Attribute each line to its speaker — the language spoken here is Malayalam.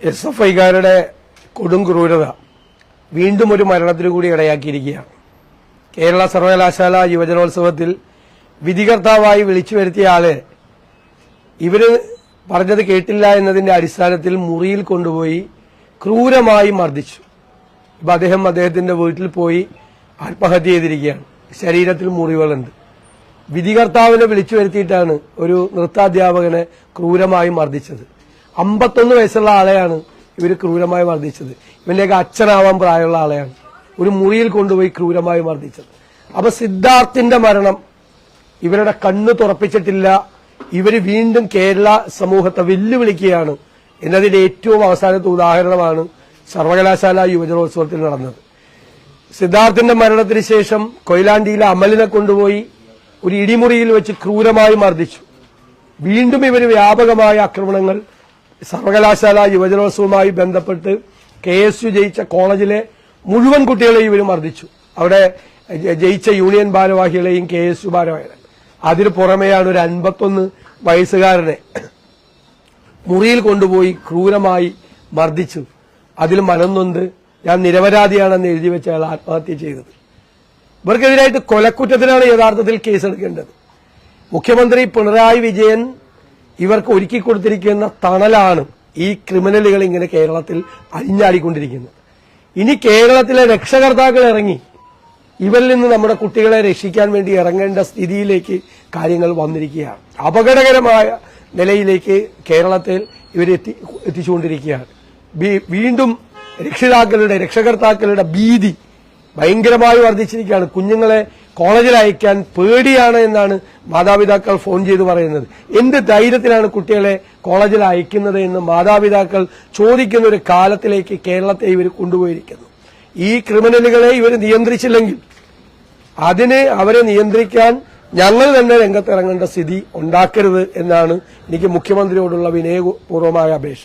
Speaker 1: SFIക്കാരുടെ കൊടും ക്രൂരത വീണ്ടും ഒരു മരണത്തിനു കൂടി ഇടയാക്കിയിരിക്കുകയാണ്. കേരള സർവകലാശാല യുവജനോത്സവത്തിൽ വിധികർത്താവായി വിളിച്ചു വരുത്തിയ ആളെ ഇവര് പറഞ്ഞത് കേട്ടില്ല എന്നതിന്റെ അടിസ്ഥാനത്തിൽ മുറിയിൽ കൊണ്ടുപോയി ക്രൂരമായി മർദ്ദിച്ചു. ഇപ്പൊ അദ്ദേഹത്തിന്റെ വീട്ടിൽ പോയി ആത്മഹത്യ ചെയ്തിരിക്കുകയാണ്. ശരീരത്തിൽ മുറിവുകളുണ്ട്. വിധികർത്താവിനെ വിളിച്ചു വരുത്തിയിട്ടാണ് ഒരു നൃത്താധ്യാപകനെ ക്രൂരമായി മർദ്ദിച്ചത്. 51 വയസ്സുള്ള ആളെയാണ് ഇവര് ക്രൂരമായി മർദ്ദിച്ചത്. ഇവന്റെയൊക്കെ അച്ഛനാവാൻ പ്രായമുള്ള ആളെയാണ് ഒരു മുറിയിൽ കൊണ്ടുപോയി ക്രൂരമായി മർദ്ദിച്ചത്. അപ്പൊ സിദ്ധാർത്ഥിന്റെ മരണം ഇവരുടെ കണ്ണ് തുറപ്പിച്ചിട്ടില്ല. ഇവര് വീണ്ടും കേരള സമൂഹത്തെ വെല്ലുവിളിക്കുകയാണ് എന്നതിന്റെ ഏറ്റവും അവസാനത്തെ ഉദാഹരണമാണ് സർവകലാശാല യുവജനോത്സവത്തിൽ നടന്നത്. സിദ്ധാർത്ഥിന്റെ മരണത്തിന് ശേഷം കൊയിലാണ്ടിയിലെ അമലിനെ കൊണ്ടുപോയി ഒരു ഇടിമുറിയിൽ വെച്ച് ക്രൂരമായി മർദ്ദിച്ചു. വീണ്ടും ഇവര് വ്യാപകമായ ആക്രമണങ്ങൾ സർവകലാശാല യുവജനോത്സവവുമായി ബന്ധപ്പെട്ട് KSU ജയിച്ച കോളേജിലെ മുഴുവൻ കുട്ടികളെയും ഇവർ മർദ്ദിച്ചു. അവിടെ ജയിച്ച യൂണിയൻ ഭാരവാഹികളെയും KSU ഭാരവാഹികളെ. അതിന് പുറമെയാണ് ഒരു 51 വയസ്സുകാരനെ മുറിയിൽ കൊണ്ടുപോയി ക്രൂരമായി മർദ്ദിച്ചു. അതിൽ മനംനൊന്ത് ഞാൻ നിരപരാധിയാണെന്ന് എഴുതി വെച്ച അയാൾ ആത്മഹത്യ ചെയ്തത്. ഇവർക്കെതിരായിട്ട് കൊലക്കുറ്റത്തിനാണ് യഥാർത്ഥത്തിൽ കേസെടുക്കേണ്ടത്. മുഖ്യമന്ത്രി പിണറായി വിജയൻ ഇവർക്ക് ഒരുക്കി കൊടുത്തിരിക്കുന്ന തണലാണ് ഈ ക്രിമിനലുകൾ ഇങ്ങനെ കേരളത്തിൽ അഴിഞ്ഞാടിക്കൊണ്ടിരിക്കുന്നത്. ഇനി കേരളത്തിലെ രക്ഷകർത്താക്കൾ ഇറങ്ങി ഇവരിൽ നിന്ന് നമ്മുടെ കുട്ടികളെ രക്ഷിക്കാൻ വേണ്ടി ഇറങ്ങേണ്ട സ്ഥിതിയിലേക്ക് കാര്യങ്ങൾ വന്നിരിക്കുകയാണ്. അപകടകരമായ നിലയിലേക്ക് കേരളത്തിൽ എത്തിച്ചുകൊണ്ടിരിക്കുകയാണ്. വീണ്ടും രക്ഷകർത്താക്കളുടെ ഭീതി ഭയങ്കരമായി വർദ്ധിച്ചിരിക്കുകയാണ്. കുഞ്ഞുങ്ങളെ കോളേജിൽ അയക്കാൻ പേടിയാണ് എന്നാണ് മാതാപിതാക്കൾ ഫോൺ ചെയ്ത് പറയുന്നത്. എന്ത് ധൈര്യത്തിലാണ് കുട്ടികളെ കോളേജിൽ അയക്കുന്നത് എന്ന് മാതാപിതാക്കൾ ചോദിക്കുന്ന ഒരു കാലത്തിലേക്ക് കേരളത്തെ ഇവർ കൊണ്ടുപോയിരിക്കുന്നു. ഈ ക്രിമിനലുകളെ ഇവർ നിയന്ത്രിച്ചില്ലെങ്കിൽ അവരെ നിയന്ത്രിക്കാൻ ഞങ്ങൾ തന്നെ രംഗത്തിറങ്ങേണ്ട സ്ഥിതി ഉണ്ടാക്കരുത് എന്നാണ് എനിക്ക് മുഖ്യമന്ത്രിയോടുള്ള വിനയപൂർവമായ അപേക്ഷ.